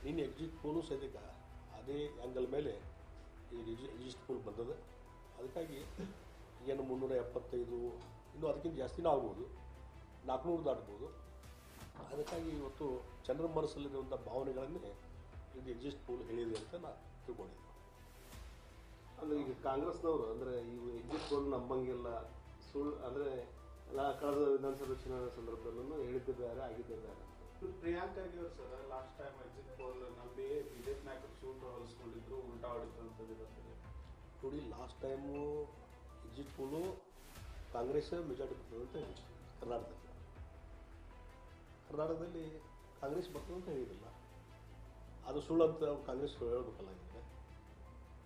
ಇನ್ನು ಎಕ್ಸಿಟ್ ಪೋಲು ಸಹಿತ ಅದೇ ಆ್ಯಂಗಲ್ ಮೇಲೆ ಈ ಎಕ್ಸಿಟ್ ಪೋಲ್ ಬಂದದ. ಅದಕ್ಕಾಗಿ ಏನು 375 ಇನ್ನೂ ಅದಕ್ಕಿಂತ ಜಾಸ್ತಿನೂ ಆಗ್ಬೋದು, 400 ದಾಟ್ಬೋದು. ಅದಕ್ಕಾಗಿ ಇವತ್ತು ಜನರ ಮನಸ್ಸಲ್ಲಿರುವಂಥ ಭಾವನೆಗಳನ್ನೇ ಇದು ಎಕ್ಸಿಟ್ ಪೋಲ್ ಹೇಳಿದೆ ಅಂತ ನಾನು ತಿಳ್ಕೊಂಡಿದ್ದೆ. ಅಂದರೆ ಈಗ ಕಾಂಗ್ರೆಸ್ನವರು ಅಂದರೆ ಇವು ಎಕ್ಸಿಟ್ ಪೋಲ್ ನಂಬಂಗಿಲ್ಲ, ಸುಳ್ಳು ಅಂದರೆ ಎಲ್ಲ ಕಳೆದ ವಿಧಾನಸಭೆ ಚುನಾವಣೆ ಸಂದರ್ಭದಲ್ಲೂ ಹೇಳಿದ್ದೆ ಬೇರೆ ಆಗಿದ್ದೇ ಬೇರೆ. ಪ್ರಿಯಾಂಕಾ ಅವರು sir last time exit poll ನಂಬಿ ಬಿಜೆಪಿ ನಾಯಕರು ಸೂಟ್ ಹೊಲಿಸ್ಕೊಂಡಿದ್ರು, ಉಲ್ಟಾ ಹೊಡಿತು ಅಂತಂದಿದ್ದಾರೆ. ನೋಡಿ, ಲಾಸ್ಟ್ ಟೈಮು ಎಕ್ಸಿಟ್ ಪೋಲು ಕಾಂಗ್ರೆಸ್ ಮೆಜಾರಿಟಿ ಬರ್ತದೆ ಅಂತ ಹೇಳಿ ಕರ್ನಾಟಕದಲ್ಲಿ ಕಾಂಗ್ರೆಸ್ ಬರ್ತದೆ ಅಂತ ಹೇಳಿದಿಲ್ಲ. ಅದು ಸುಳ್ಳು ಅಂತ ಕಾಂಗ್ರೆಸ್ ಹೇಳ್ಬೇಕಲ್ಲ. ಈಗ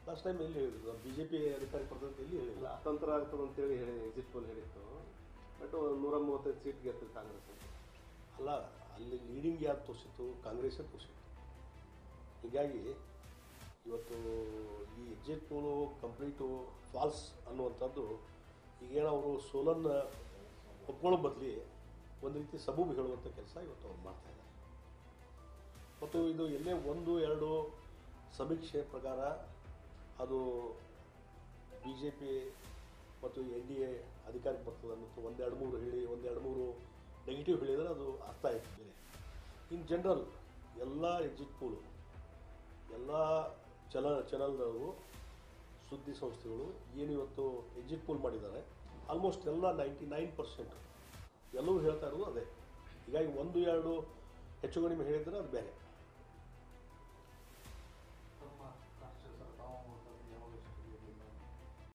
ಲಾಸ್ಟ್ ಟೈಮ್ ಎಲ್ಲಿ ಹೇಳಿದ್ರು, ಬಿ ಜೆ ಪಿ ಅಧಿಕಾರಿ ಬರ್ತದೆ ಅಂತ ಎಲ್ಲಿ ಹೇಳಿಲ್ಲ. ಅತಂತ್ರ ಆಗ್ತದೆ ಅಂತೇಳಿ ಹೇಳಿ ಎಕ್ಸಿಟ್ ಪೋಲ್ ಹೇಳಿತ್ತು. ಬಟ್ 135 ಸೀಟ್ ಗೆಲ್ತದೆ ಕಾಂಗ್ರೆಸ್ ಅಂತ. ಅಲ್ಲ, ಅಲ್ಲಿ ಲೀಡಿಂಗ್ ಯಾರು ತೋರಿಸಿತ್ತು? ಕಾಂಗ್ರೆಸ್ಸೇ ತೋರಿಸಿತ್ತು. ಹೀಗಾಗಿ ಇವತ್ತು ಈ ಎಕ್ಸಿಟ್ ಪೋಲು ಕಂಪ್ಲೀಟು ಫಾಲ್ಸ್ ಅನ್ನುವಂಥದ್ದು ಈಗೇನು ಅವರು ಸೋಲನ್ನು ಒಪ್ಕೊಳ್ಳೋ ಬದಲಿ ಒಂದು ರೀತಿ ಸಬೂಬು ಹೇಳುವಂಥ ಕೆಲಸ ಇವತ್ತು ಅವ್ರು ಮಾಡ್ತಾಯಿದ್ದಾರೆ. ಮತ್ತು ಇದು ಎಲ್ಲೇ 1-2 ಸಮೀಕ್ಷೆ ಪ್ರಕಾರ ಅದು ಬಿ ಜೆ ಪಿ ಮತ್ತು NDA ಅಧಿಕಾರಕ್ಕೆ ಬರ್ತದೆ ಅನ್ನೋದು 1-2-3 ಹೇಳಿ 1-2-3 ನೆಗೆಟಿವ್ ಹೇಳಿದರೆ ಅದು ಅರ್ಥ ಆಯ್ತು ಬೇರೆ. ಇನ್ ಜನರಲ್ ಎಲ್ಲ ಎಕ್ಸಿಟ್ ಪೋಲು ಎಲ್ಲ ಚಾನಲ್ಗಳು ಸುದ್ದಿ ಸಂಸ್ಥೆಗಳು ಏನು ಇವತ್ತು ಎಕ್ಸಿಟ್ ಪೋಲ್ ಮಾಡಿದ್ದಾರೆ, ಆಲ್ಮೋಸ್ಟ್ ಎಲ್ಲ 99% ಎಲ್ಲವೂ ಹೇಳ್ತಾ ಇರೋದು ಅದೇ. ಹೀಗಾಗಿ 1-2 ಹೆಚ್ಚು ಕಡಿಮೆ ಹೇಳಿದರೆ ಅದು ಬೇರೆ.